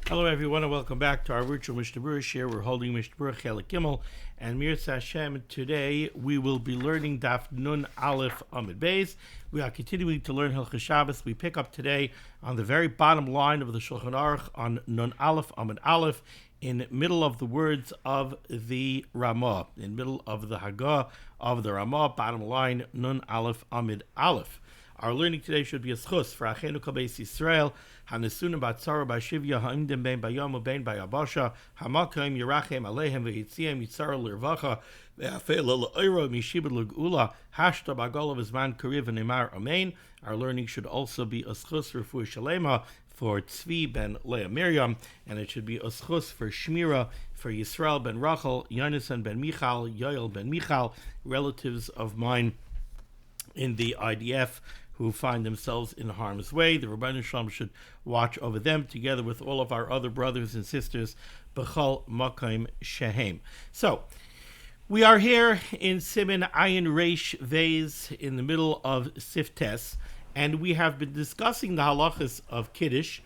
Hello everyone and welcome back to our virtual Mishnah Berurah share. We're holding Mishnah Berurah Chelik Gimel, and Mirza Hashem, today we will be learning Daf Nun Aleph Amud Beis. We are continuing to learn Hilchos Shabbos. We pick up today on the very bottom line of the Shulchan Aruch on Nun Aleph Amud Aleph, in middle of the words of the Ramah, in middle of the Hagah of the Ramah, bottom line Nun Aleph Amud Aleph. Our learning today should be a schus for Achenu Kol Beis Yisrael, Hanesunim Batzara Bashivya Ha'imdim Bein Bayom Ubein Bayabasha Hamakim Yerachem Alehem Ve'itziam Yitzara L'Rvacha Ve'afel L'Oiro Mishibud L'Gula Hashta Bagol of Zman Kariv and Emar Amen. Our learning should also be a schus for Shalema for Tzvi ben Leah Miriam, and it should be a schus for Shmira for Yisrael ben Rachel, Yonasan ben Michal, Yoel ben Michal, relatives of mine in the IDF who find themselves in harm's way. The Rabbeinu Shalom should watch over them together with all of our other brothers and sisters, B'chol Makom Shehem. So, we are here in Siman Ayin Reish Vez in the middle of Siftes, and we have been discussing the halachas of Kiddush.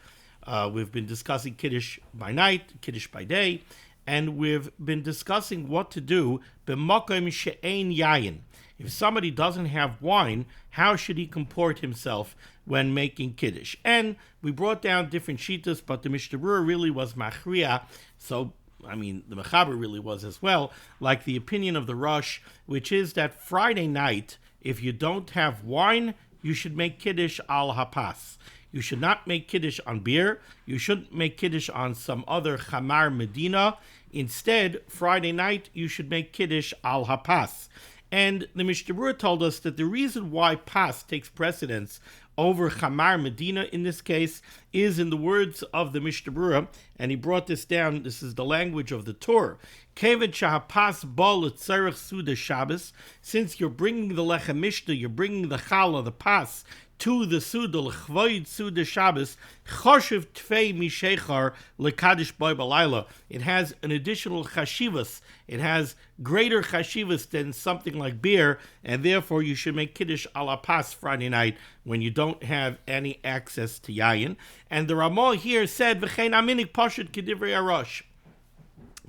We've been discussing Kiddush by night, Kiddush by day, and we've been discussing what to do b'makom she'ein yayin. If somebody doesn't have wine, how should he comport himself when making Kiddush? And we brought down different shitas, but the Mishnah Berurah really was machriya, so the Mechaber really was as well, like the opinion of the Rosh, which is that Friday night, if you don't have wine, you should make Kiddush al hapas. You should not make Kiddush on beer. You shouldn't make Kiddush on some other Chamar Medina. Instead, Friday night, you should make Kiddush al hapas. And the Mishnah Berurah told us that the reason why Pas takes precedence over Chamar Medina in this case is in the words of the Mishnah Berurah, and he brought this down. This is the language of the Torah. Kevet shahapas bol tzarech suda Shabbos. Since you're bringing the Lechem Mishnah, you're bringing the Challah, the Pas, to the Suda, l'chvoid Suda Shabbos, choshev tfei mishechar lekadish boy balayla. It has an additional chashivas. It has greater chashivas than something like beer, and therefore you should make Kiddush ala pas Friday night when you don't have any access to yayin. And the Ramah here said, v'chein aminik poshet kedivrei arosh.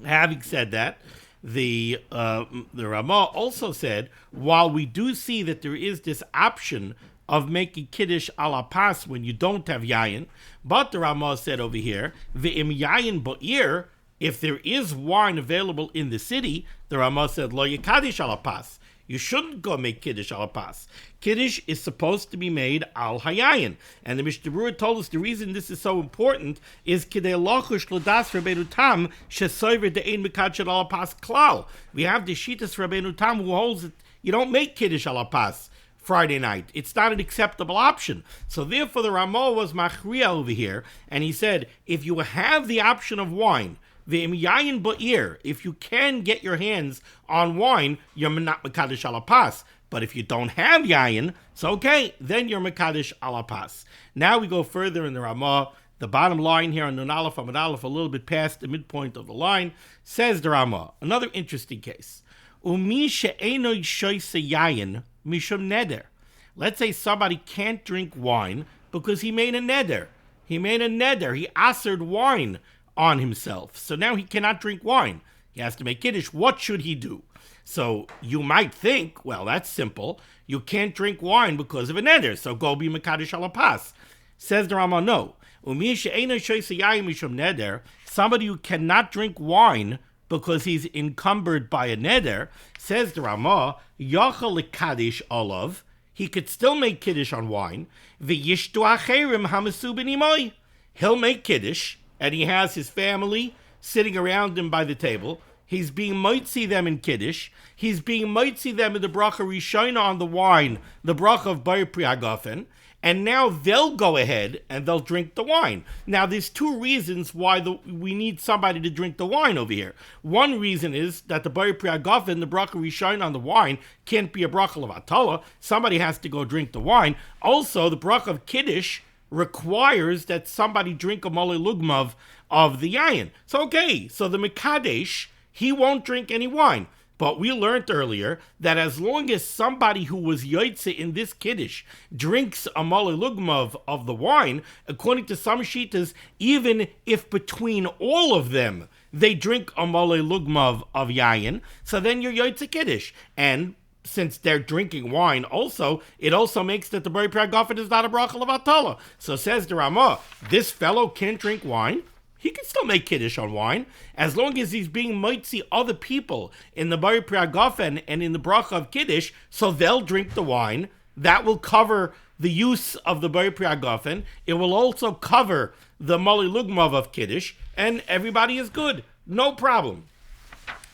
Having said that, the Ramah also said, while we do see that there is this option of making Kiddush ala pas when you don't have yayin, but the Ramah said over here, ve'im yayin bo'ir, if there is wine available in the city, the Ramah said, lo yekadish ala pas. You shouldn't go make Kiddush al pas. Kiddush is supposed to be made al hayayin. And the Mishnah Berurah told us the reason this is so important is kidei lochush l'das Rabbeinu Tam shesoiver de'ein mekadsh al pas klal. We have the Shitas Rabbeinu Tam who holds that you don't make Kiddush al pas Friday night. It's not an acceptable option. So therefore the Ramah was machriya over here, and he said, if you have the option of wine, ve'im yayin ba'ir, if you can get your hands on wine, you're not mekadesh ala pas. But if you don't have yayin, it's okay, then you're mekadesh ala pas. Now we go further in the Ramah. The bottom line here on Nun Aleph Amud Aleph, a little bit past the midpoint of the line, says the Ramah, another interesting case. Umi she'eno shoyse yayin mishum neder. Let's say somebody can't drink wine because he made a neder. He assered wine on himself. So now he cannot drink wine. He has to make Kiddush. What should he do? So you might think, well, that's simple. You can't drink wine because of a neder, so go be mekadesh ala pas. Says the Ramah, no. Somebody who cannot drink wine because he's encumbered by a neder, says the Ramah, yachal lekadish olav, he could still make Kiddush on wine. V'yishtu acherim hamasu b'nimoi. He'll make Kiddush, and he has his family sitting around him by the table. He's being mitzi them in Kiddush. He's being mitzi them in the bracha rishona on the wine, the bracha of Bar Pri Hagafen. And now they'll go ahead and they'll drink the wine. Now, there's two reasons why we need somebody to drink the wine over here. One reason is that the Bar Pri Hagafen, the bracha rishona on the wine, can't be a bracha of HaTorah. Somebody has to go drink the wine. Also, the bracha of Kiddush requires that somebody drink a mole lugmav of the yayin. So, okay, so the Mekadesh, he won't drink any wine. But we learned earlier that as long as somebody who was yoitze in this kiddush drinks a malei lugma of the wine, according to some shitas, even if between all of them they drink a malei lugma of yayin, so then you're yoitze kiddush. And since they're drinking wine also, it also makes that the Bari Priagofen is not a bracha of HaTorah. So says the Ramah, this fellow can't drink wine. He can still make kiddush on wine, as long as he's being mitzi other people in the Bari Priagofen and in the bracha of kiddush, so they'll drink the wine. That will cover the use of the Bari Priagofen. It will also cover the malei lugma of kiddush, and everybody is good. No problem.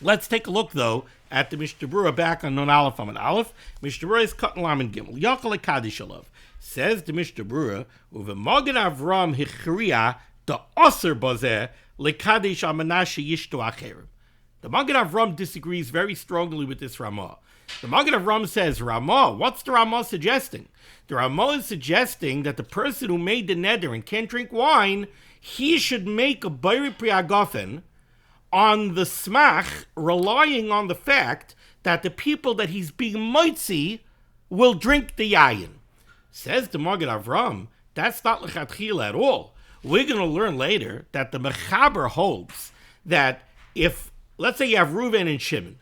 Let's take a look, though, at the Mishnah Berurah back on Nun Aleph Amud Aleph. Mishnah Berurah is Katan Lamed Gimel. Yachal Kaddish Alav. Says the Mishnah Berurah, Uve Magen Avram Hichriya the Aser Bazeh Lekadish Amanashi Yishtu Acherim. The Magen Avram disagrees very strongly with this Ramah. The Magen Avram says, Ramah, what's the Ramah suggesting? The Ramah is suggesting that the person who made the neder and can't drink wine, he should make a Bari Priagofen on the smach, relying on the fact that the people that he's being mitzi will drink the yayin. Says the Magen Avram, that's not lechatchila at all. We're going to learn later that the Mechaber holds that if, let's say you have Reuven and Shimon.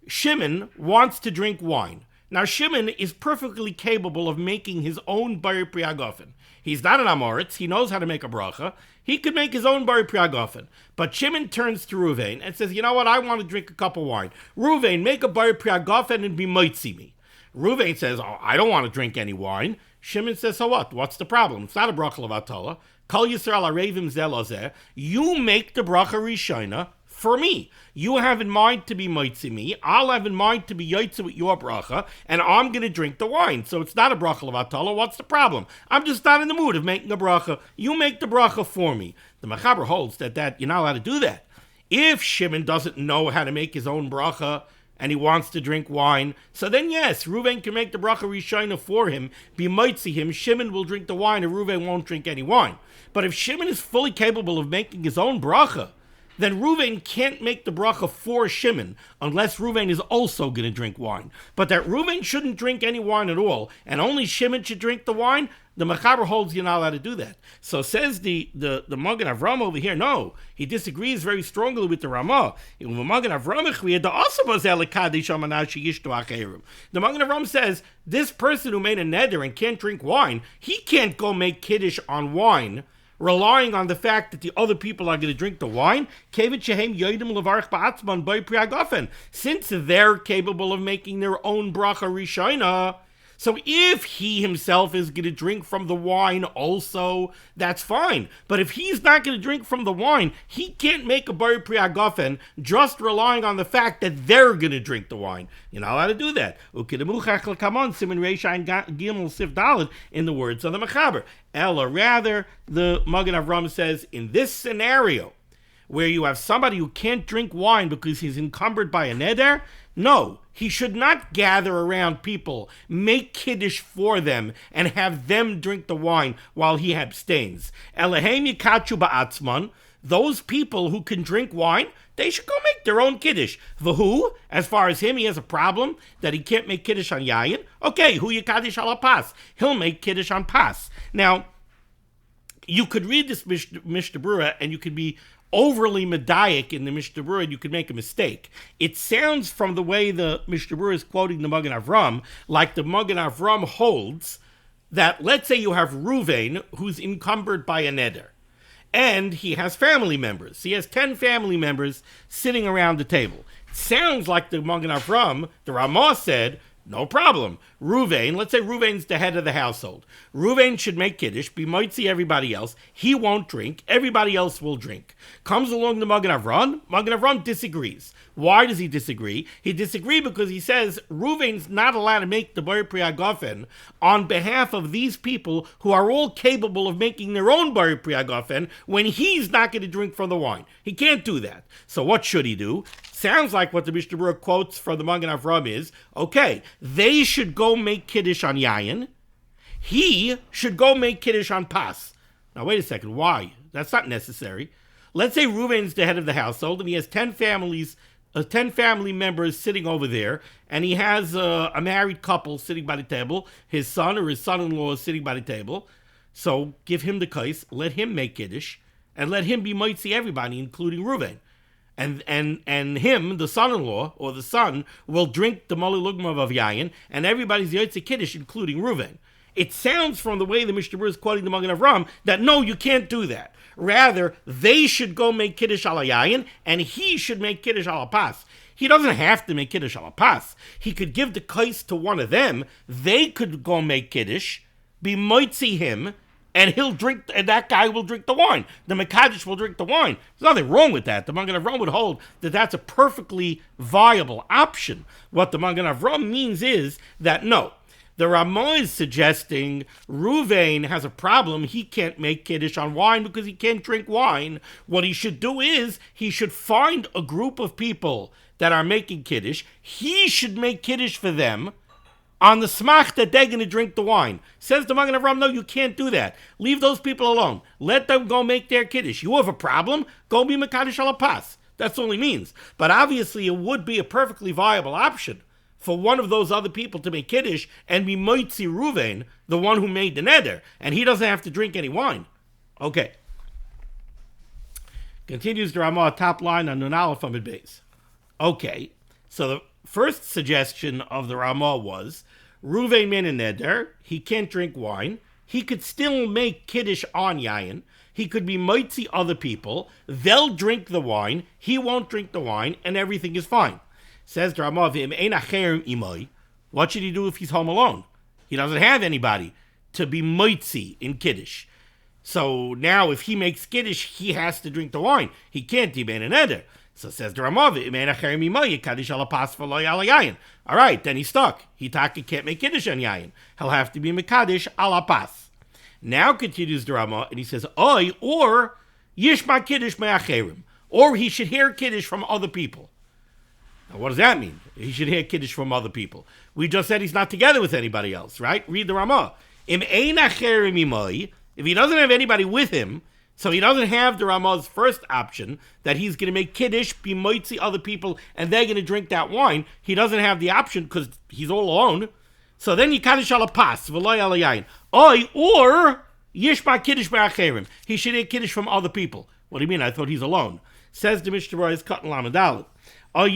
Shimon wants to drink wine. Now Shimon is perfectly capable of making his own Bari Priagofen. He's not an Amoritz, he knows how to make a bracha. He could make his own Bari Priagofen. But Shimon turns to Reuven and says, you know what, I want to drink a cup of wine. Reuven, make a Bari Priagofen and be mitzi me. Reuven says, oh, I don't want to drink any wine. Shimon says, so what? What's the problem? It's not a bracha of HaTorah. Kol Yisrael Arevim Zelozeh. You make the bracha Rishona for me. You have in mind to be mitzi me. I'll have in mind to be yotze with your bracha, and I'm going to drink the wine. So it's not a bracha of HaTorah. What's the problem? I'm just not in the mood of making a bracha. You make the bracha for me. The Mechaber holds that you're not allowed to do that. If Shimon doesn't know how to make his own bracha, and he wants to drink wine, so then yes, Reuven can make the bracha Rishona for him, be mitzi him, Shimon will drink the wine, and Reuven won't drink any wine. But if Shimon is fully capable of making his own bracha, then Reuven can't make the bracha for Shimon unless Reuven is also going to drink wine. But that Reuven shouldn't drink any wine at all, and only Shimon should drink the wine, the Mechaber holds you're not allowed to do that. So says the Magen Avram over here, no, he disagrees very strongly with the Ramah. The Magen Avram says, this person who made a neder and can't drink wine, he can't go make kiddush on wine, relying on the fact that the other people are going to drink the wine, since they're capable of making their own bracha rishona. So if he himself is going to drink from the wine also, that's fine. But if he's not going to drink from the wine, he can't make a Bari Priagofen just relying on the fact that they're going to drink the wine. You're not allowed to do that. Siman Gimel Sif Daled, in the words of the Mechaber. Ella, rather, the Magen Avram says, in this scenario, where you have somebody who can't drink wine because he's encumbered by a neder, no, he should not gather around people, make kiddush for them, and have them drink the wine while he abstains. Eloheim yikachu ba'atzman, those people who can drink wine, they should go make their own kiddush. V'hu, as far as him, he has a problem that he can't make kiddush on yayin. Okay, hu yikadish ala pas. He'll make kiddush on pas. Now, you could read this Mishnah Berurah and you could be overly medayik in the Mishnah Berurah and you could make a mistake. It sounds from the way the Mishnah Berurah is quoting the Magen Avram, like the Magen Avram holds that, let's say you have Reuven, who's encumbered by a neder, and he has family members. He has 10 family members sitting around the table. It sounds like the Magen Avram, the Ramah said, no problem. Reuven, let's say Reuven's the head of the household. Reuven should make kiddush, be mitzi everybody else. He won't drink. Everybody else will drink. Comes along the Magen Avram. Magen Avram disagrees. Why does he disagree? He disagrees because he says Reuven's not allowed to make the Bari Priagofen on behalf of these people who are all capable of making their own Bari Priagofen when he's not going to drink from the wine. He can't do that. So what should he do? Sounds like what the Mishnah Berurah quotes from the Magen Avram is, okay, they should go make kiddush on yayin. He should go make kiddush on pas. Now wait a second, why? That's not necessary. Let's say Reuven's the head of the household and he has 10 families 10 family members sitting over there, and he has a married couple sitting by the table. His son or his son-in-law is sitting by the table. So give him the kais, let him make Kiddush, and let him be mitzi everybody, including Reuven. And him, the son-in-law, or the son, will drink the Mali Lugma of Yayin, and everybody's Yotze Kiddush, including Reuven. It sounds from the way the Mishnah Berurah is quoting the Magen Avram that no, you can't do that. Rather, they should go make Kiddush al Yayin, and he should make Kiddush al Pas. He doesn't have to make Kiddush al Pas. He could give the kais to one of them. They could go make Kiddush, be moitzi him, and he'll drink, and that guy will drink the wine. The Mekadesh will drink the wine. There's nothing wrong with that. The Magen Avram would hold that that's a perfectly viable option. What the Magen Avram means is that no, the Ramah is suggesting Reuven has a problem. He can't make Kiddush on wine because he can't drink wine. What he should do is he should find a group of people that are making Kiddush. He should make Kiddush for them on the smach that they're going to drink the wine. Says the Magen Avram, no, you can't do that. Leave those people alone. Let them go make their Kiddush. You have a problem? Go be Mekadesh al Pas. That's all he means. But obviously it would be a perfectly viable option for one of those other people to make Kiddush and be Moitzi Reuven, the one who made the neder, and he doesn't have to drink any wine. Okay. Continues the Ramah, top line on Nun Aleph Amud Beis. Okay, so the first suggestion of the Ramah was, Reuven made a neder, he can't drink wine, he could still make Kiddush on Yayin, he could be Moitzi other people, they'll drink the wine, he won't drink the wine, and everything is fine. Says the Ramah, what should he do if he's home alone? He doesn't have anybody to be moitzi in Kiddush. So now if he makes Kiddush, he has to drink the wine. He can't be an eder. So says the Ramah, all right, then he's stuck. He can't make Kiddush on Yayin. He'll have to be Mekadesh ala pas. Now continues the Ramah, and he says, or Yishma Kiddush me'acherim. Or he should hear Kiddush from other people. Now, what does that mean? He should hear Kiddush from other people. We just said he's not together with anybody else, right? Read the Ramah. If he doesn't have anybody with him, so he doesn't have the Ramah's first option, that he's going to make Kiddush, be moitzi other people, and they're going to drink that wine. He doesn't have the option because he's all alone. So then you Kaddish ala pas, v'loy ala yayin. Or Yishma Kiddush me'acherim. He should hear Kiddush from other people. What do you mean? I thought he's alone. Says the Mishnah Berurah is cut in Lamed Aleph. What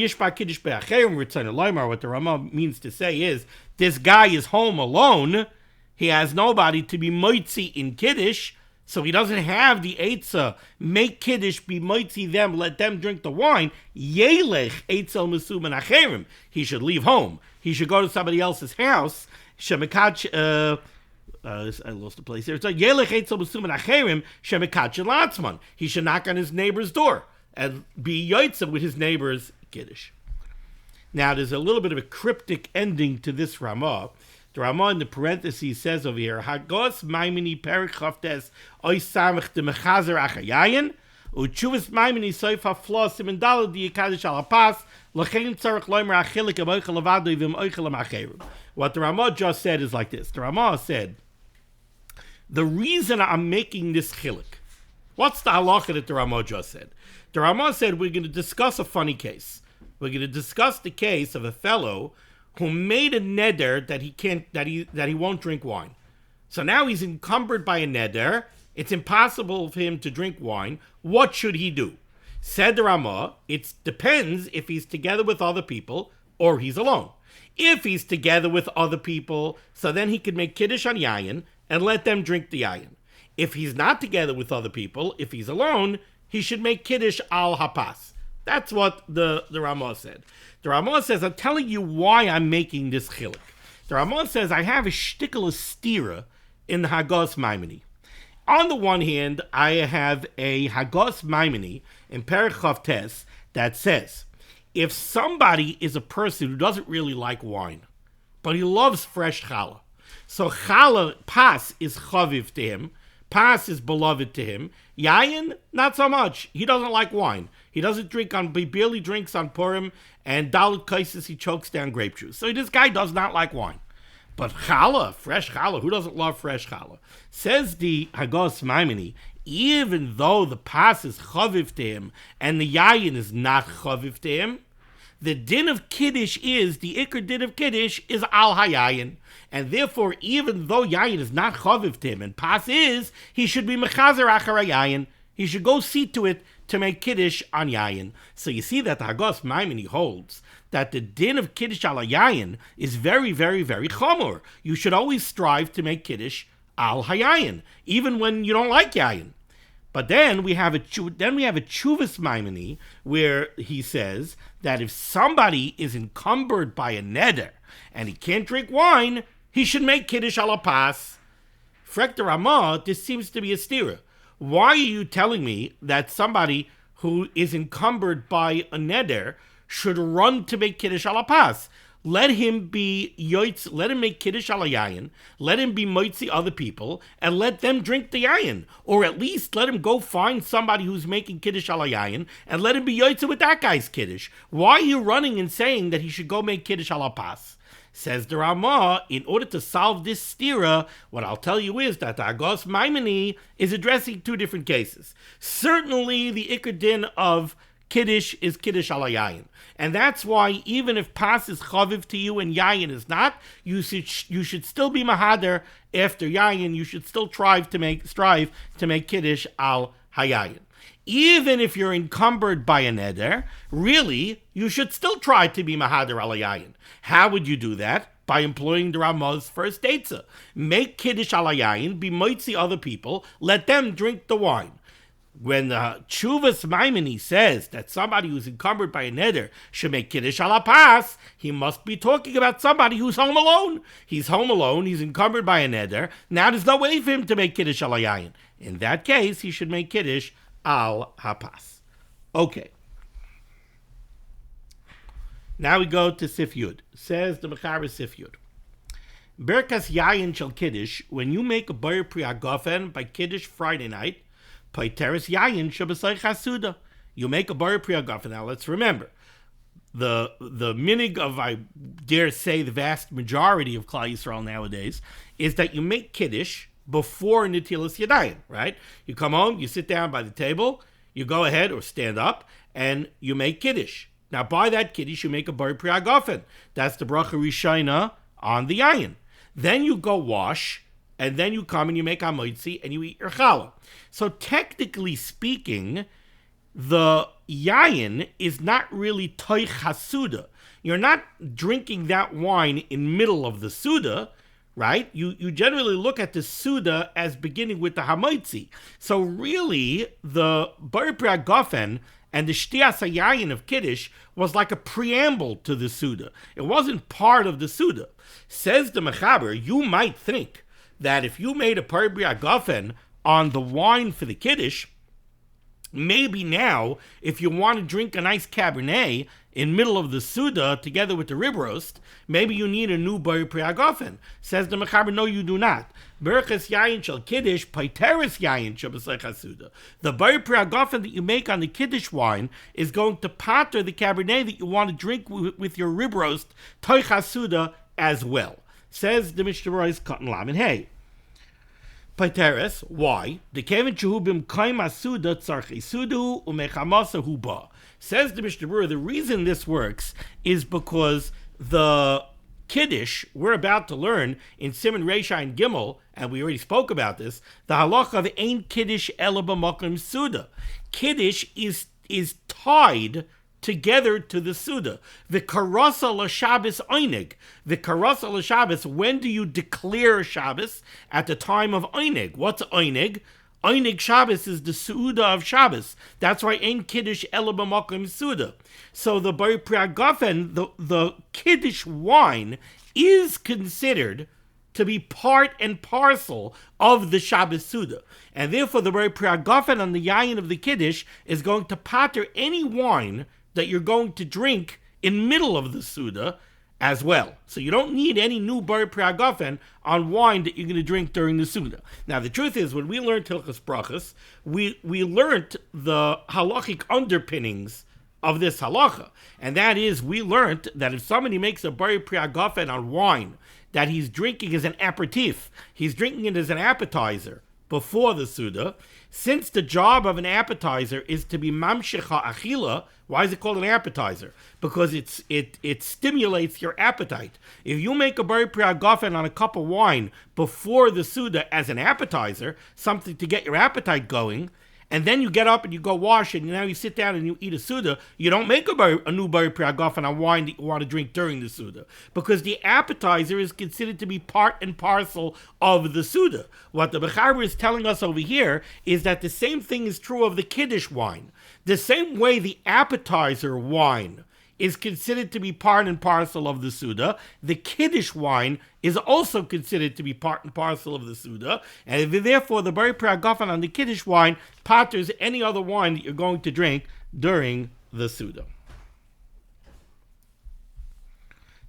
the Ramah means to say is, this guy is home alone. He has nobody to be moitzi in Kiddush, so he doesn't have the Eitzah. Make Kiddush, be moitzi them, let them drink the wine. Yelech Eitzel Mesuman Acherim. He should leave home. He should go to somebody else's house. I lost the place here. It's like Yelech Eitzel Mesuman Acherim Shemekach Latzman. He should knock on his neighbor's door and be yoitza with his neighbor's Kiddush. Now, there's a little bit of a cryptic ending to this Ramah. The Ramah in the parentheses says over here, Hagos Maimini Perek Chavtes Oy Samech de Mechazer Achayayin Uchuvas Maimini Soifa Flos Simendal Di Yikadish Al Pas Lachein Tzarech Loimer Achilik Amoichel Avado Yvim Oichel Amacherim. What the Ramah just said is like this. The Ramah said, the reason I'm making this chilik, what's the halacha that the Ramah just said? The Ramah said we're going to discuss a funny case. We're going to discuss the case of a fellow who made a neder that he won't drink wine. So now he's encumbered by a neder. It's impossible for him to drink wine. What should he do? Said the Ramah, it depends if he's together with other people or he's alone. If he's together with other people, so then he could make Kiddush on Yayin and let them drink the Yayin. If he's not together with other people, if he's alone, he should make Kiddush al Hapas. That's what the Ramah said. The Ramah says, I'm telling you why I'm making this chilik. The Ramah says, I have a shtickle of stira in the Hagos Maimoni. On the one hand, I have a Hagos Maimoni in Perek Chavtes that says, if somebody is a person who doesn't really like wine, but he loves fresh challah, so challah, pas, is chaviv to him, pas is beloved to him, yayin, not so much. He doesn't like wine. He doesn't drink he barely drinks on Purim, and Dalit Kaisis, he chokes down grape juice. So this guy does not like wine. But challah, fresh challah, who doesn't love fresh challah? Says the Hagos Maimoni, even though the pas is chaviv to him, and the yayin is not chaviv to him, The din of Kiddush is, the Iker din of Kiddush is al hayayin. And therefore, even though yayin is not chaviv to him, and pas is, he should be mechazer achar yayin. He should go see to it to make Kiddush on yayin. So you see that the Hagos Maimoni holds that the din of Kiddush al hayayin is very, very, very chomor. You should always strive to make Kiddush al hayayin, even when you don't like yayin. But then we have a Chuvas Maimoni where he says that if somebody is encumbered by a neder and he can't drink wine, he should make Kiddush ala pas. Frekter Ramah, this seems to be a stira. Why are you telling me that somebody who is encumbered by a neder should run to make Kiddush ala pas? Let him be yoitz, let him make Kiddush ala yayin, let him be moitzi other people, and let them drink the yayin. Or at least let him go find somebody who's making Kiddush ala yayin, and let him be yoitzi with that guy's Kiddush. Why are you running and saying that he should go make Kiddush ala pas? Says the Ramah, in order to solve this stira, what I'll tell you is that the Hagos Maimoni is addressing two different cases. Certainly the Iker din of Kiddush is Kiddush ala yayin. And that's why even if pas is chaviv to you and yayin is not, you should still be mahader after yayin. You should still strive to make Kiddush al hayayin. Even if you're encumbered by a neder, really, you should still try to be mahader al hayayin. How would you do that? By employing the Ramah's first eitzah. Make Kiddush al hayayin, be moitzi other people, let them drink the wine. When the Chuvas Maimoni says that somebody who's encumbered by a neder should make Kiddush ala pas, he must be talking about somebody who's home alone. He's home alone, he's encumbered by a neder. Now there's no way for him to make Kiddush ala yayin. In that case, he should make Kiddush al hapas. Okay. Now we go to Sif Yud. Says the Mechaber Sif Yud. Berkas yayin shel Kiddush, when you make a bar pri hagafen by Kiddush Friday night, Paiteris yayin shabasay chasuda. You make a bar pri hagafen. Now let's remember, the minig of, I dare say, the vast majority of Klal Yisrael nowadays is that you make Kiddush before Netilas Yadayim, right? You come home, you sit down by the table, you go ahead or stand up, and you make Kiddush. Now by that Kiddush, you make a bar pri hagafen. That's the bracha rishayna on the yayin. Then you go wash, and then you come and you make hamoitzi and you eat your challah. So technically speaking, the yayin is not really toich hasuda. You're not drinking that wine in middle of the suda, right? You generally look at the suda as beginning with the hamoitzi. So really, the bar pri hagafen and the shtiyas hayayin of Kiddush was like a preamble to the suda. It wasn't part of the suda. Says the Mechaber, you might think that if you made a bar pri hagafen on the wine for the Kiddush, maybe now, if you want to drink a nice Cabernet in middle of the Suda together with the rib roast, maybe you need a new bar pri hagafen. Says the Mechaber, no, you do not. Berachas yayin shel Kiddush, paiteris yayin shabasay chasuda. The bar pri hagafen that you make on the Kiddush wine is going to pater the Cabernet that you want to drink with your rib roast, toich hasuda, as well. Says the Mishnah Berurah's cotton lamin hey. Paiteres, why? The kevin chehubim kaim asuda tzarchei sudu umechamasa huba. Says the Mishnah Berurah, the reason this works is because the Kiddush we're about to learn in Siman Reisha and Gimel, and we already spoke about this, the halacha of ein Kiddush ela b'makom suda. Kiddush is tied together to the Suda. The karasa l'Shabbos oinig. The karasa l'Shabbos, when do you declare Shabbos? At the time of oinig. What's oinig? Oinig Shabbos is the Suda of Shabbos. That's why ein Kiddush ela b'makom Suda. So the bar pri hagafen, the Kiddush wine, is considered to be part and parcel of the Shabbos Suda. And therefore the bar pri hagafen on the yayin of the Kiddush is going to pater any wine that you're going to drink in middle of the Suda as well. So you don't need any new bar pri hagafen on wine that you're going to drink during the Suda. Now the truth is, when we learned Hilchos Brachos, we learned the halachic underpinnings of this halacha. And that is, we learned that if somebody makes a bar pri hagafen on wine that he's drinking as an aperitif, he's drinking it as an appetizer before the Suda. Since the job of an appetizer is to be mamshecha achila, why is it called an appetizer? Because it stimulates your appetite. If you make a bari priagafen on a cup of wine before the Suda as an appetizer, something to get your appetite going, and then you get up and you go wash and now you sit down and you eat a Suda, you don't make a new bari priagafen on wine that you want to drink during the Suda. Because the appetizer is considered to be part and parcel of the Suda. What the Bechaber is telling us over here is that the same thing is true of the Kiddush wine. The same way the appetizer wine is considered to be part and parcel of the Suda, the Kiddush wine is also considered to be part and parcel of the Suda, and therefore the Bari Priagafen on the Kiddush wine patters any other wine that you're going to drink during the Suda.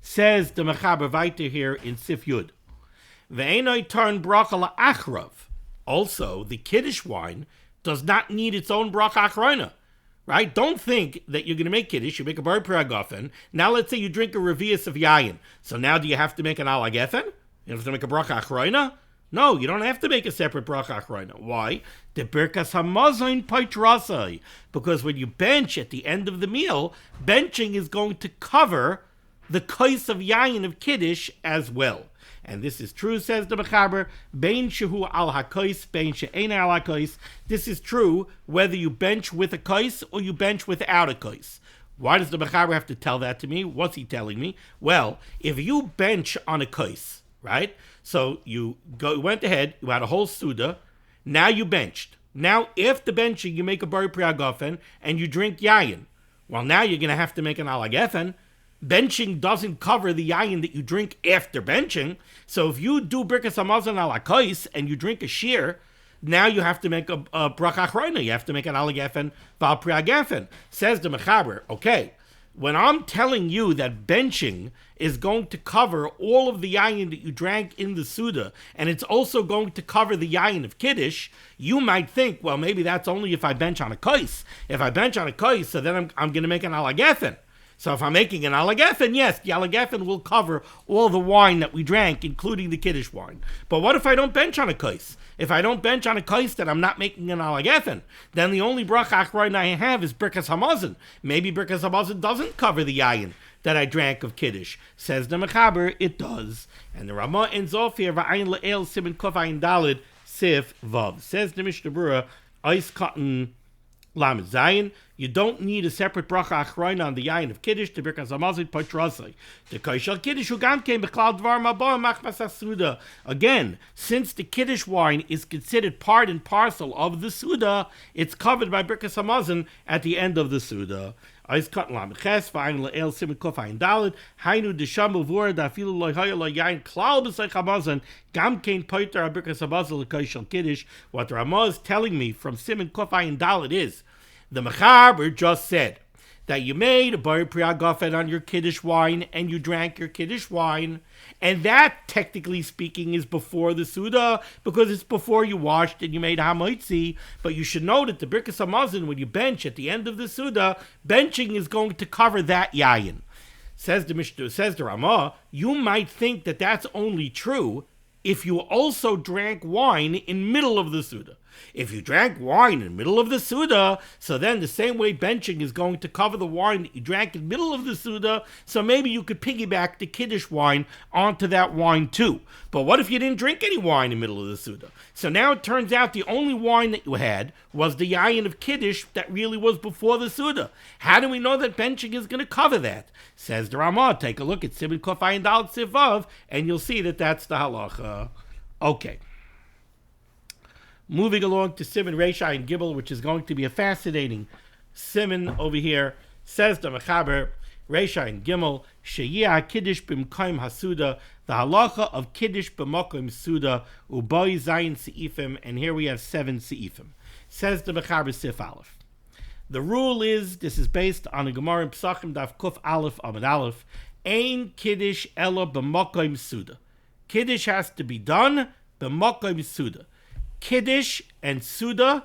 Says the Mechaber weiter here in Sif Yud. Ve'enoi turn bracha la'achrav. Also, the Kiddush wine does not need its own bracha achrona. Right? Don't think that you're going to make Kiddush. You make a Bari Priagafen. Now let's say you drink a Revius of Yayin. So now do you have to make an Alagefen? You have to make a Bracha Achrona? No, you don't have to make a separate Bracha Achrona. Why? The Birkas Hamazon Paitrasai. Because when you bench at the end of the meal, benching is going to cover the kais of Yayin of Kiddush as well. And this is true, says the Mechaber, Bein shehu al hakais, bein she'ein al hakais. This is true whether you bench with a kais or you bench without a kais. Why does the Mechaber have to tell that to me? What's he telling me? Well, if you bench on a kais, right? So you went ahead, you had a whole Suda, now you benched. Now, after benching, you make a Bari Priagafen and you drink Yayin. Well, now you're going to have to make an Alagefen. Benching doesn't cover the yayin that you drink after benching. So if you do Birkas Hamazon al hakais and you drink a shear, now you have to make a bracha achrona. You have to make an alagefen val priagafen. Says the Mechaber, okay, when I'm telling you that benching is going to cover all of the yayin that you drank in the Suda, and it's also going to cover the yayin of Kiddush, you might think, well, maybe that's only if I bench on a kais. If I bench on a kais, so then I'm going to make an alagefen. So if I'm making an alagefen, yes, the alagefen will cover all the wine that we drank, including the Kiddush wine. But what if I don't bench on a kais? If I don't bench on a kais, then I'm not making an alagefen. Then the only bracha achrona I have is Birkas Hamazon. Maybe Birkas Hamazon doesn't cover the yayin that I drank of Kiddush. Says the Mechaber, it does. And the Ramah ends off here, V'ayin le'el simin kof ayin dalid sif vav. Says the Mishnah Berurah, Eis Cotton Lamed Zayin, you don't need a separate bracha achrona on the yayin of Kiddush to Birkas Hamazon Paitrasai. The Kaishal Kiddush who gam came b'klal dvar mabah machmas asuda. Again, since the Kiddush wine is considered part and parcel of the Suda, it's covered by Birkas Hamazon at the end of the Suda. Eis cut lam ches v'ayin le'el simin kof ayin dalid hainu d'sham uvur da'afilu lo haya lo yayin klal b'sei Hamazon gam kein poiter Birkas Hamazon l'Kaishal Kiddush. What the Ramah is telling me from simin kof ayin dalid is, the Mechaber just said that you made a Bari Priagafen on your Kiddush wine and you drank your Kiddush wine, and that, technically speaking, is before the Suda because it's before you washed and you made Hamoitzi. But you should know that the Birkas Hamazon, when you bench at the end of the Suda, benching is going to cover that yayin. Says the Ramah, you might think that that's only true if you also drank wine in middle of the Suda. If you drank wine in the middle of the Suda, so then the same way benching is going to cover the wine that you drank in the middle of the Suda, so maybe you could piggyback the Kiddush wine onto that wine too. But what if you didn't drink any wine in the middle of the Suda? So now it turns out the only wine that you had was the yayin of Kiddush that really was before the Suda. How do we know that benching is going to cover that? Says the Ramah, take a look at Siman Kof Ayin Daled Sivav, and you'll see that that's the halacha. Okay. Moving along to Siman Reish Ayin Gimel, which is going to be a fascinating Siman over here. Says the Mechaber, Reish Ayin Gimel, Sheyeh Kiddush b'mkoim hasuda, the halacha of Kiddush b'mkoim suda, u'boi zayin seifim, and here we have 7 seifim. Says the Mechaber Sif Aleph. The rule is, this is based on a Gemara in Pesachim Daf Kuf Aleph Amud Aleph, Ein Kiddush ela b'mkoim suda. Kiddush has to be done b'mkoim suda. Kiddush and Suda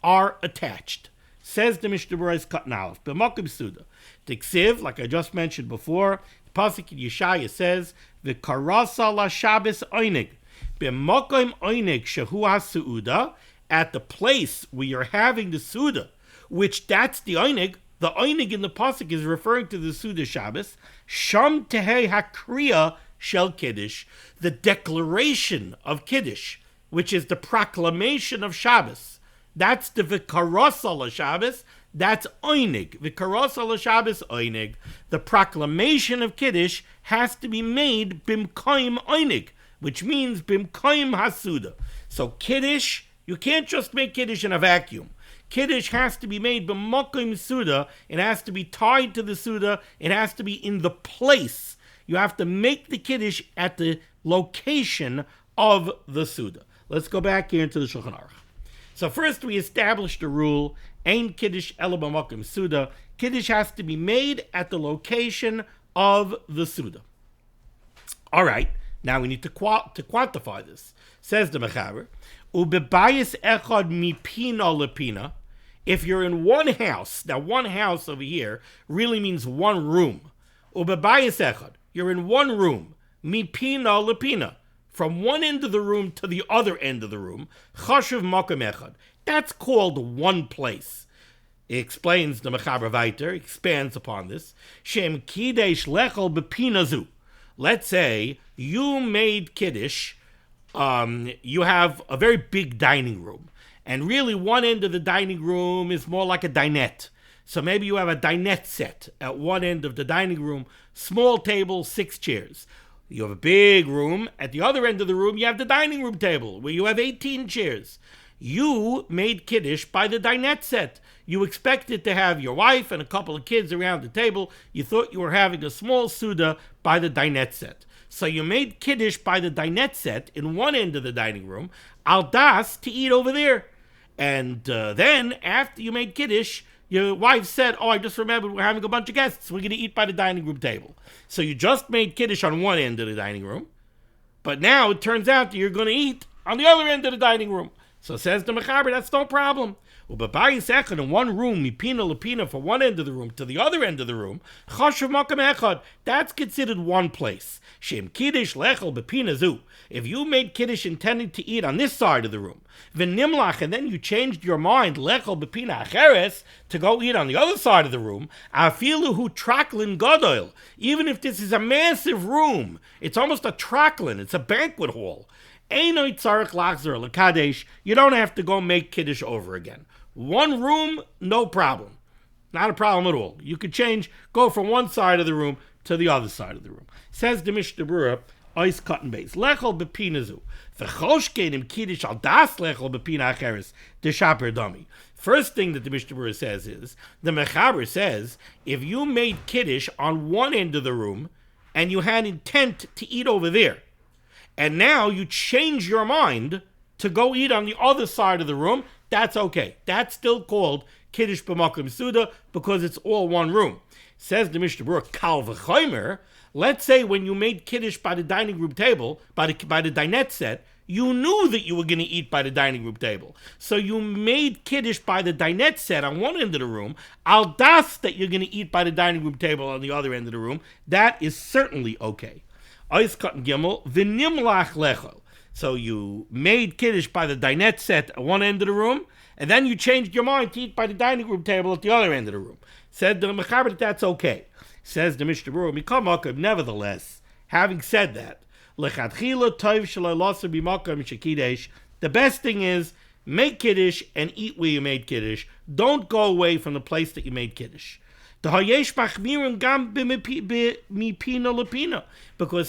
are attached. Says the Mishnah Berurah Katan Aleph, b'makom Suda. Tiksiv, like I just mentioned before, the pasuk in Yeshaya says, "V'karasa la Shabbos oinig." B'mokom oinig shehu ha'su'uda, at the place where you're having the Suda, which that's the oinig. The oinig in the pasuk is referring to the Suda Shabbos. Sham tehei hakriya shel Kiddush, the declaration of Kiddush, which is the proclamation of Shabbos. That's the vikaros al Shabbos. That's oinig. Vikaros al Shabbos oinig. The proclamation of Kiddush has to be made bimkoim oinig, which means bimkoim hasuda. So Kiddush, you can't just make Kiddush in a vacuum. Kiddush has to be made b'mokim suda. It has to be tied to the suda. It has to be in the place. You have to make the Kiddush at the location of the suda. Let's go back here into the Shulchan Aruch. So first we established a rule, Ein Kiddush ela b'mokim suda. Kiddush has to be made at the location of the suda. All right, now we need to quantify this. Says the Mechaber, ubebayis echad mipina lepina. If you're in one house, now one house over here really means one room. Ubebayis echad, you're in one room, mipina lepina, from one end of the room to the other end of the room. Chashuv makom echad. That's called one place. He explains the Mechaber weiter, expands upon this. Shem kidesh lechol bepinazu. Let's say you made Kiddush. You have a very big dining room. And really one end of the dining room is more like a dinette. So maybe you have a dinette set at one end of the dining room, small table, 6 chairs. You have a big room. At the other end of the room, you have the dining room table where you have 18 chairs. You made Kiddush by the dinette set. You expected to have your wife and a couple of kids around the table. You thought you were having a small Suda by the dinette set. So you made Kiddush by the dinette set in one end of the dining room, al das, to eat over there. And then, after you made Kiddush, your wife said, I just remembered we're having a bunch of guests. We're going to eat by the dining room table. So you just made Kiddush on one end of the dining room, but now it turns out that you're going to eat on the other end of the dining room. So says the Mechaber, that's no problem. In one room, mipina lepina, from one end of the room to the other end of the room, chashuv makom echad, that's considered one place. Shem kiddush lechel bepina zu. If you made Kiddush intending to eat on this side of the room, v'nimlach, and then you changed your mind, lechel bepina acheres, to go eat on the other side of the room, afilu hu traklin gadol, even if this is a massive room, it's almost a traklin, it's a banquet hall. You don't have to go make Kiddush over again. One room, no problem. Not a problem at all. You could go from one side of the room to the other side of the room. Says the Mishnah Berurah, Ois cut and base. Lechol bepinazu. V'choshkenim Kiddush al das lechol bepina acheres deshaper dami. First thing that the Mishnah Berurah says is, the Mechaber says, if you made Kiddush on one end of the room and you had intent to eat over there, and now you change your mind to go eat on the other side of the room, that's okay. That's still called Kiddush b'makom suda because it's all one room. Says the Mishnah Berurah, kal v'chomer, let's say when you made Kiddush by the dining room table, by the dinette set, you knew that you were going to eat by the dining room table. So you made Kiddush by the dinette set on one end of the room, al das that you're going to eat by the dining room table on the other end of the room. That is certainly okay. Ois cut gimel, v'nimlach lechol. So you made Kiddush by the dinette set at one end of the room, and then you changed your mind to eat by the dining room table at the other end of the room. Said the Mechaber that that's okay. Says the Mishnah Berurah, nevertheless, having said that, the best thing is, make Kiddush and eat where you made Kiddush. Don't go away from the place that you made Kiddush. Because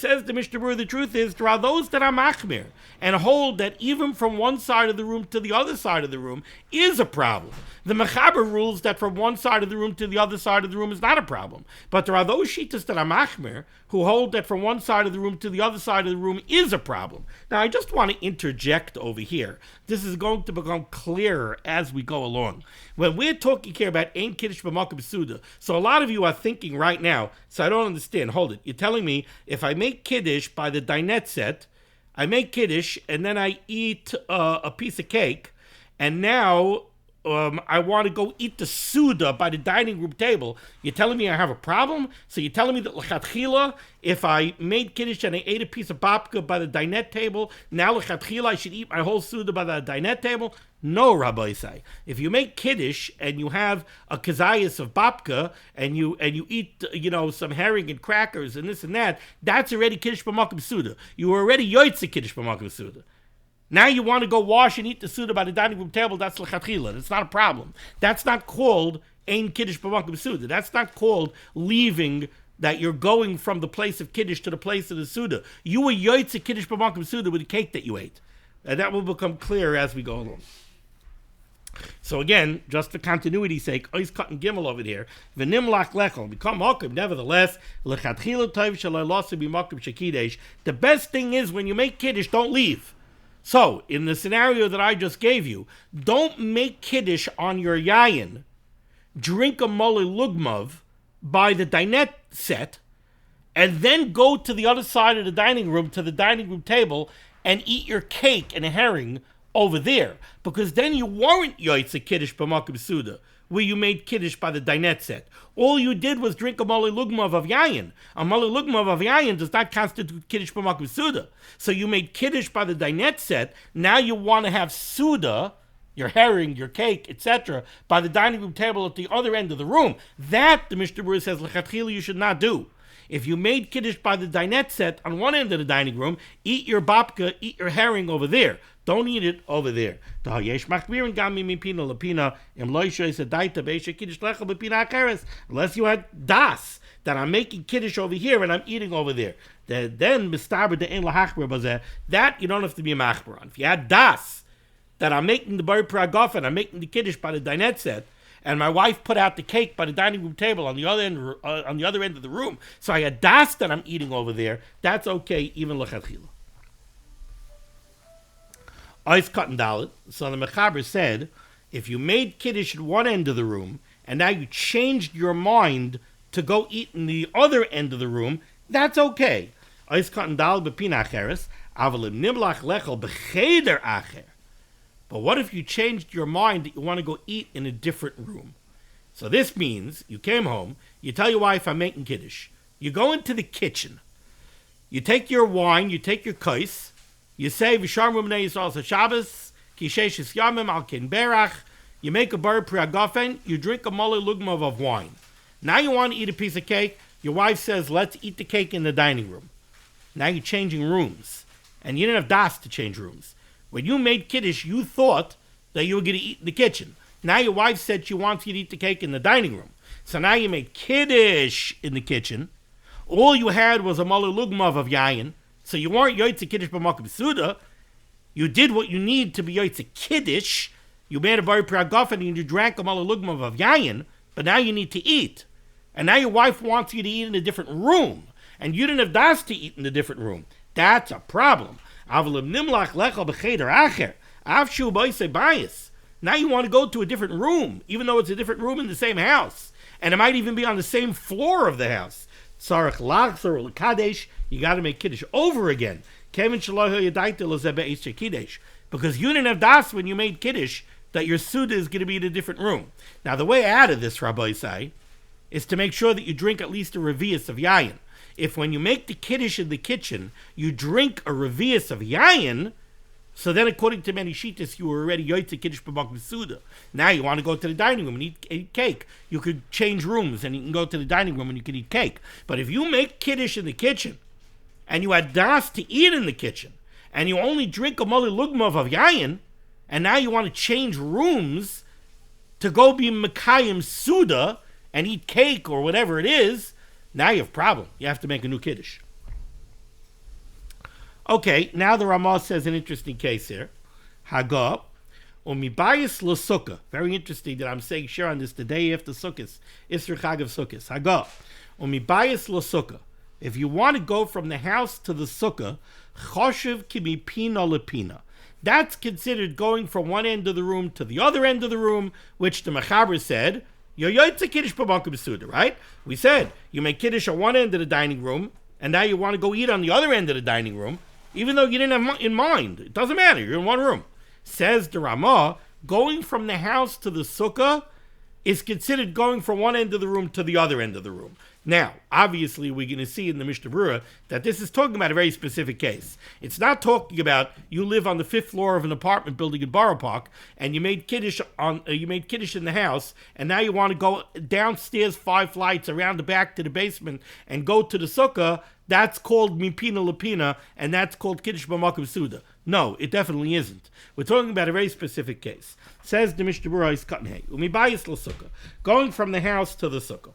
says the Mishnah Berurah, the truth is, there are those that are machmir and hold that even from one side of the room to the other side of the room is a problem. The Mechaber rules that from one side of the room to the other side of the room is not a problem. But there are those shittas that are machmir who hold that from one side of the room to the other side of the room is a problem. Now, I just want to interject over here. This is going to become clearer as we go along. When we're talking here about Ein Kiddush b'makom suda, so a lot of you are thinking right now, so I don't understand, hold it, you're telling me if I make Kiddush by the dinette set, I make Kiddush and then I eat a piece of cake, and now I want to go eat the Suda by the dining room table. You're telling me I have a problem? So you're telling me that L'chatchila, if I made Kiddush and I ate a piece of babka by the dinette table, now L'chatchila I should eat my whole Suda by the dinette table? No, Rabbi say. If you make Kiddush and you have a kazayas of babka and you eat, some herring and crackers and this and that, that's already Kiddush b'makom Suda. You were already yoytze Kiddush b'makom Suda. Now you want to go wash and eat the Suda by the dining room table, that's l'chatchila. That's not a problem. That's not called ein Kiddush b'makom Suda. That's not called leaving, that you're going from the place of Kiddush to the place of the Suda. You were yoytze Kiddush b'makom Suda with the cake that you ate. And that will become clear as we go along. So again, just for continuity's sake, ois cutting gimel over here. V'nimlach lechol become mokum. Nevertheless, l'chatchila tov shalai losu b'makom shekidesh. The best thing is when you make Kiddush, don't leave. So, in the scenario that I just gave you, don't make Kiddush on your yayin, drink a mole lugmav by the dinette set, and then go to the other side of the dining room, to the dining room table, and eat your cake and a herring over there. Because then you weren't yoytze Kiddush b'makom Suda, where you made Kiddush by the dinette set. All you did was drink a mole lugmav of yayin. A mole lugmav of yayin does not constitute Kiddush b'makom Suda. So you made Kiddush by the dinette set. Now you want to have Suda, your herring, your cake, etc., by the dining room table at the other end of the room. That, the Mishnah Berurah says, l'chatchila you should not do. If you made Kiddush by the dinette set on one end of the dining room, eat your babka, eat your herring over there. Don't eat it over there. Unless you had das, that I'm making Kiddush over here and I'm eating over there. Then that you don't have to be a machbar on. If you had das, that I'm making the bar pragaf and I'm making the Kiddush by the dinette set, and my wife put out the cake by the dining room table on the other end of the room, so I had das that I'm eating over there, that's okay, even l'chatchila. Ois cotton dalit. So the Mechaber said, if you made Kiddush at one end of the room, and now you changed your mind to go eat in the other end of the room, that's okay. Ois cotton dalit b'pina acheres, avalim nimlach lechel b'cheder acher. But what if you changed your mind that you want to go eat in a different room? So this means you came home, you tell your wife, I'm making Kiddush. You go into the kitchen. You take your wine, you take your kais, you say, V'sharmu b'nei Yisrael Shabbos, ki sheishis yamim al kin berach, you make a bar priagafen, you drink a mole lugmav of wine. Now you want to eat a piece of cake, your wife says, let's eat the cake in the dining room. Now you're changing rooms, and you didn't have das to change rooms. When you made Kiddush, you thought that you were going to eat in the kitchen. Now your wife said she wants you to eat the cake in the dining room. So now you made Kiddush in the kitchen. All you had was a mole lugmav of yayin. So you weren't yoytze Kiddush b'makom Suda. You did what you need to be yoytze Kiddush. You made a bar priagafen and you drank a mole lugmav of yayin. But now you need to eat. And now your wife wants you to eat in a different room. And you didn't have das to eat in the different room. That's a problem. Now you want to go to a different room, even though it's a different room in the same house. And it might even be on the same floor of the house. You got to make Kiddush over again. Because you didn't have das when you made Kiddush that your Suda is going to be in a different room. Now the way out of this, Rabbi say, is to make sure that you drink at least a revius of yayin. If when you make the Kiddush in the kitchen, you drink a revius of yayin, so then according to many shittas, you were already yoytze Kiddush b'makom Suda. Now you want to go to the dining room and eat cake. You could change rooms and you can go to the dining room and you can eat cake. But if you make Kiddush in the kitchen, and you had das to eat in the kitchen, and you only drink a mole lugmav of yayin, and now you want to change rooms to go be Mekayim Suda and eat cake or whatever it is, now you have a problem. You have to make a new Kiddush. Okay, now the Ramah says an interesting case here. Haga, umibayis l'sukkah. Very interesting that I'm saying share on this the day after Sukkot. Isra Chag of Sukkot. Haga, umibayis l'sukkah. If you want to go from the house to the sukkah, choshev kimipina lepina. That's considered going from one end of the room to the other end of the room, which the Mechaber said, you're yoytze Kiddush b'makom Suda, right? We said, you make Kiddush on one end of the dining room, and now you want to go eat on the other end of the dining room, even though you didn't have in mind. It doesn't matter, you're in one room. Says the Ramah, going from the house to the sukkah is considered going from one end of the room to the other end of the room. Now, obviously, we're going to see in the Mishnah Berurah that this is talking about a very specific case. It's not talking about you live on the 5th floor of an apartment building in Borough Park and you made kiddush in the house, and now you want to go downstairs 5 flights around the back to the basement and go to the sukkah. That's called mipina lapina, and that's called kiddush b'makom suda. No, it definitely isn't. We're talking about a very specific case. Says the Mishnah Berurah is cutting hay. Umibayis l'sukkah, going from the house to the sukkah.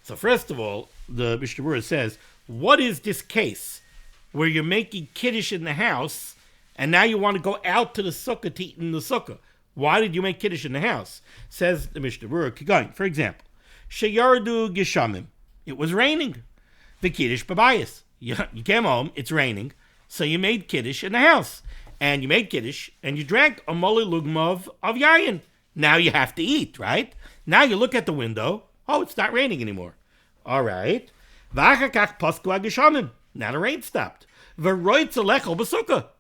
So first of all, the Mishnah Berurah says, what is this case where you're making kiddush in the house and now you want to go out to the sukkah to eat in the sukkah? Why did you make kiddush in the house? Says the Mishnah Berurah, for example, sheyardu geshamim, it was raining. The kiddush babayis, you came home, it's raining, so you made kiddush in the house. And you made kiddush and you drank a mole lugmav of yayin. Now you have to eat, right? Now you look at the window. Oh, it's not raining anymore. All right. Now the rain stopped.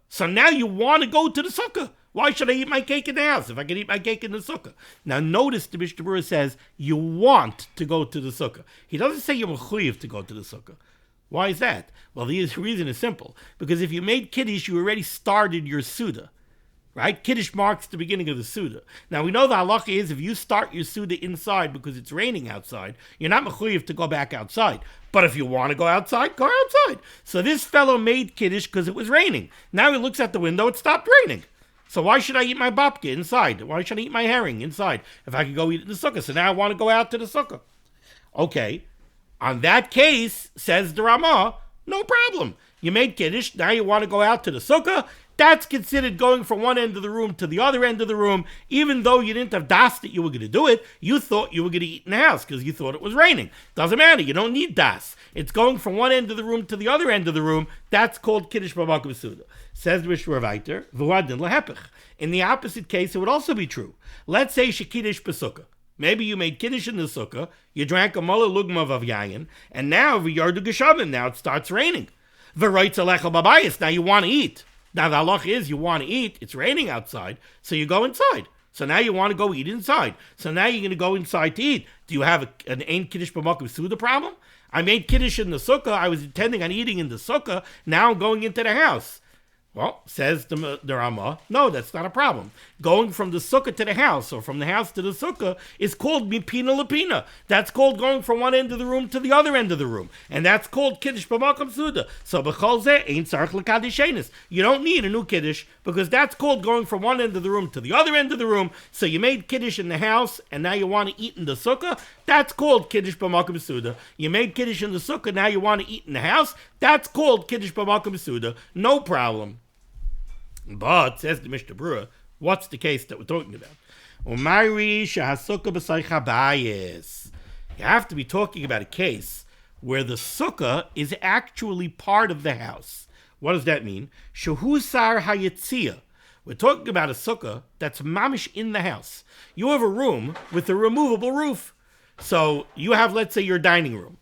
So now you want to go to the sukkah. Why should I eat my cake in the house if I can eat my cake in the sukkah? Now notice the Mishnah Berurah says you want to go to the sukkah. He doesn't say you're mechuyev to go to the sukkah. Why is that? Well, the reason is simple. Because if you made kiddush, you already started your suda. Right? Kiddush marks the beginning of the Suda. Now, we know the halacha is if you start your Suda inside because it's raining outside, you're not mechuyev to go back outside. But if you want to go outside, go outside. So this fellow made Kiddush because it was raining. Now he looks at the window, it stopped raining. So why should I eat my babka inside? Why should I eat my herring inside if I could go eat it in the sukkah? So now I want to go out to the sukkah. Okay. On that case, says the Ramah, no problem. You made Kiddush, now you want to go out to the sukkah. That's considered going from one end of the room to the other end of the room, even though you didn't have das that you were going to do it. You thought you were going to eat in the house because you thought it was raining. Doesn't matter. You don't need das. It's going from one end of the room to the other end of the room. That's called kiddush b'makom suda. Says the Mishnah Berurah, v'uadin lahepech. In the opposite case, it would also be true. Let's say shekiddush b'sukkah. Maybe you made kiddush in the sukkah, you drank a mala lugmav of yayin, and now v'yardu geshavim. Now it starts raining. V'roitz alecha babayis. Now you want to eat. Now the halach is you want to eat, it's raining outside, so you go inside. So now you want to go eat inside. So now you're going to go inside to eat. Do you have an ein kiddush b'makom suda problem? I made kiddush in the sukkah, I was intending on eating in the sukkah, now I'm going into the house. Well, says the Ramah, no, that's not a problem. Going from the sukkah to the house, or from the house to the sukkah, is called mipina lapina. That's called going from one end of the room to the other end of the room. And that's called kiddush b'makom suda. So b'chol zeh ein tzarich l'kadishenis. You don't need a new kiddush, because that's called going from one end of the room to the other end of the room. So you made kiddush in the house, and now you want to eat in the sukkah. That's called kiddush b'makom suda. You made kiddush in the sukkah, now you want to eat in the house. That's called kiddush b'makom suda. No problem. But, says the Mishnah Berurah, what's the case that we're talking about? You have to be talking about a case where the sukkah is actually part of the house. What does that mean? Shehusar hayetzia. We're talking about a sukkah that's mamish in the house. You have a room with a removable roof. So you have, let's say, your dining room.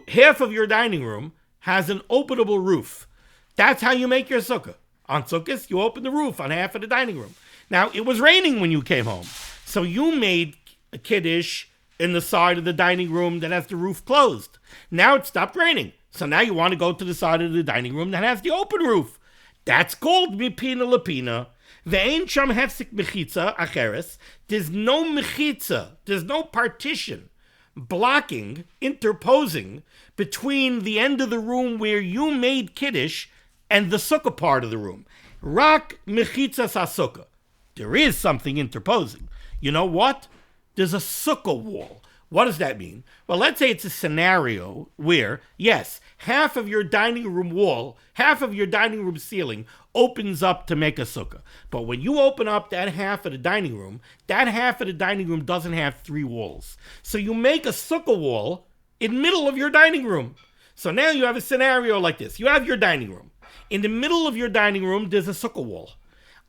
Half of your dining room has an openable roof. That's how you make your sukkah. On Sukkot, you open the roof on half of the dining room. Now, it was raining when you came home. So you made a kiddush in the side of the dining room that has the roof closed. Now it stopped raining. So now you want to go to the side of the dining room that has the open roof. That's called mipina lapina. Ve'ein sham hefsik mechitza acheres. There's no mechitza. There's no partition blocking, interposing between the end of the room where you made kiddush and the sukkah part of the room. Rak mechitzas ha-sukkah. There is something interposing. You know what? There's a sukkah wall. What does that mean? Well, let's say it's a scenario where, yes, half of your dining room wall, half of your dining room ceiling opens up to make a sukkah. But when you open up that half of the dining room, that half of the dining room doesn't have 3 walls. So you make a sukkah wall in the middle of your dining room. So now you have a scenario like this. You have your dining room. In the middle of your dining room, there's a sukkah wall.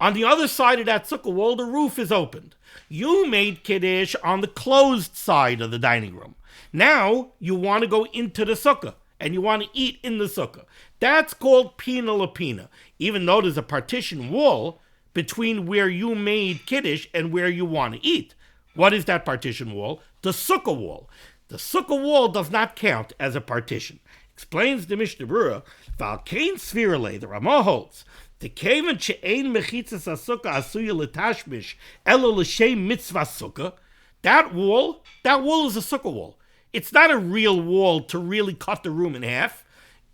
On the other side of that sukkah wall, the roof is opened. You made kiddush on the closed side of the dining room. Now, you want to go into the sukkah, and you want to eat in the sukkah. That's called pina lapina. Even though there's a partition wall, between where you made Kiddush and where you want to eat. What is that partition wall? The sukkah wall. The sukkah wall does not count as a partition. Explains the Mishnah Berurah, Valkain Svirale, the Ramah holds, the Kavan She'ein Mechitzas HaSukkah Asuya L'Tashmish Elo L'Shem Mitzvah Sukkah. That wall is a sukkah wall. It's not a real wall to really cut the room in half.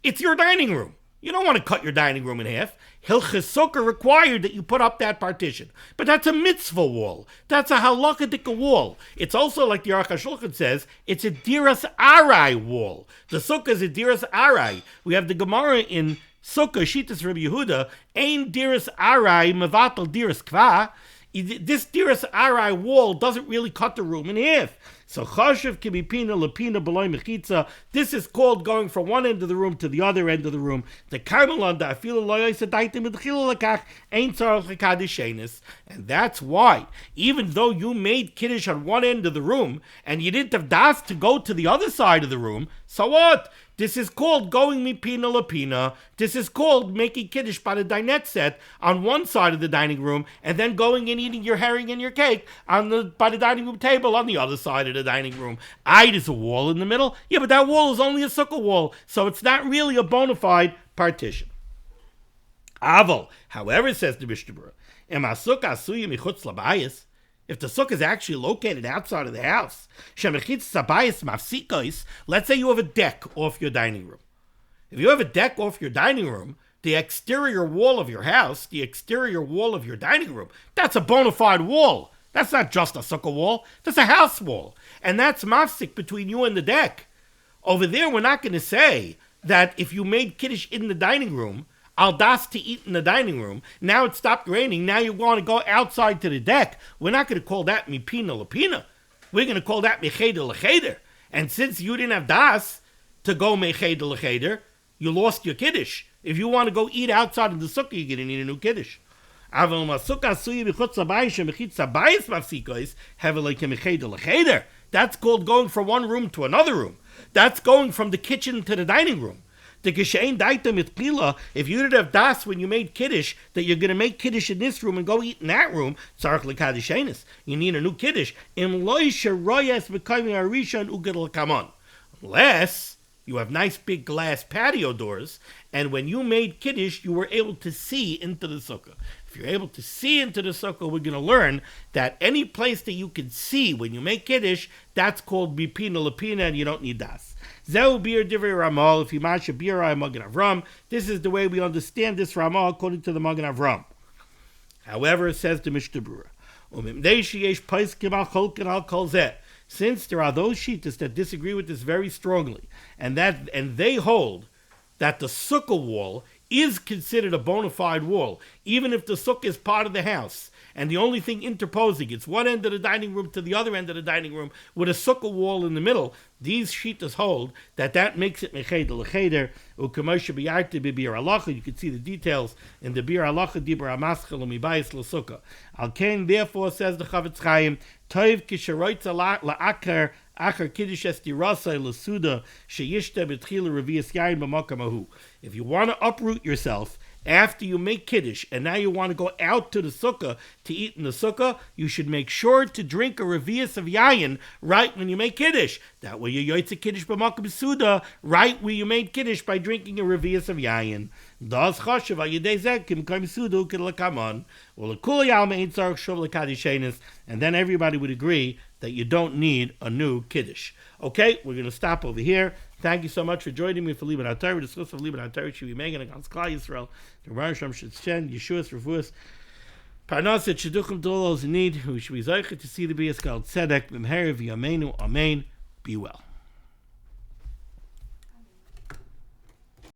It's your dining room. You don't want to cut your dining room in half. Hilchas Sukkah required that you put up that partition. But that's a mitzvah wall. That's a halakhic wall. It's also, like the Aruch HaShulchan says, it's a diras arai wall. The sukkah is a diras arai. We have the Gemara in Sukkah, Shitas Rabbi Yehuda, ein diras arai mevatel diras kva. This diras arai wall doesn't really cut the room in half. So chashav kibipina lepina beloy mechitza. This is called going from one end of the room to the other end of the room. The karmelon da afilu loyay sedaitim edchila lekach ein tzarach lekadishenis, and that's why even though you made kiddush on one end of the room and you didn't have das to go to the other side of the room, so what? This is called going mipina lapina. This is called making kiddush by the dinette set on one side of the dining room and then going and eating your herring and your cake by the dining room table on the other side of the dining room. There's a wall in the middle. Yeah, but that wall is only a sukkah wall, so it's not really a bona fide partition. Aval, however, says the Mishnah Berurah, if the sukkah is actually located outside of the house, let's say you have a deck off your dining room. If you have a deck off your dining room, the exterior wall of your house, the exterior wall of your dining room, that's a bona fide wall. That's not just a sukkah wall, that's a house wall. And that's mafsik between you and the deck. Over there, we're not going to say that if you made kiddush in the dining room, al das to eat in the dining room, now it stopped raining, now you want to go outside to the deck. We're not going to call that mipina lapina. We're going to call that mecheder lecheder. And since you didn't have das to go mecheder lecheder, you lost your kiddush. If you want to go eat outside of the sukkah, you're going to need a new kiddush. That's called going from one room to another room. That's going from the kitchen to the dining room. If you didn't have das when you made kiddush, that you're going to make kiddush in this room and go eat in that room, you need a new kiddush. Unless you have nice big glass patio doors, and when you made kiddush, you were able to see into the sukkah. If you're able to see into the sukkah, we're going to learn that any place that you can see when you make kiddush, that's called bipina lapina, and you don't need das. Zeu bir divrei Ramal, if you masha birai Magen Avram. This is the way we understand this Ramal according to the Magen Avram. However, it says the Mishnah Berurah, since there are those shittas that disagree with this very strongly, and they hold that the sukkah wall is considered a bona fide wall, even if the sukkah is part of the house, and the only thing interposing, it's one end of the dining room to the other end of the dining room with a sukkah wall in the middle, these shittas hold that makes it mecheder lecheder, u'kamoshe b'yarti b'bir halacha. You can see the details in the bir halacha dibur hamaschel u'mibayis l'sukkah. Al kain, therefore, says the Chavetz Chaim, toiv kisharoitza la'akar achar kiddush estirasai l'suda sheyishta b'tchila revi'as yayin b'makam ahu. If you want to uproot yourself after you make kiddush, and now you want to go out to the sukkah to eat in the sukkah, you should make sure to drink a revi'as of yayin right when you make kiddush. That way you yoytze kiddush b'makam suda right where you made kiddush by drinking a revi'as of yayin. Das chashav ayidei zeh kim kaim suda ukid l'kamon u'lekul yalma ein tzarich shov l'kadishenis, and then everybody would agree that you don't need a new kiddush. Okay, we're going to stop over here. Thank you so much for joining me for Limud HaTorah. We discussed of Limud HaTorah should be Megan against Klal Yisrael. The Rebbeinu Shem should send Yeshua's Refuas. Parnaset Sheduchim to all those in need. We should be Zaycha to see the Biyas Gal Tzedek B'mher V'Yameinu. Amen. Be well.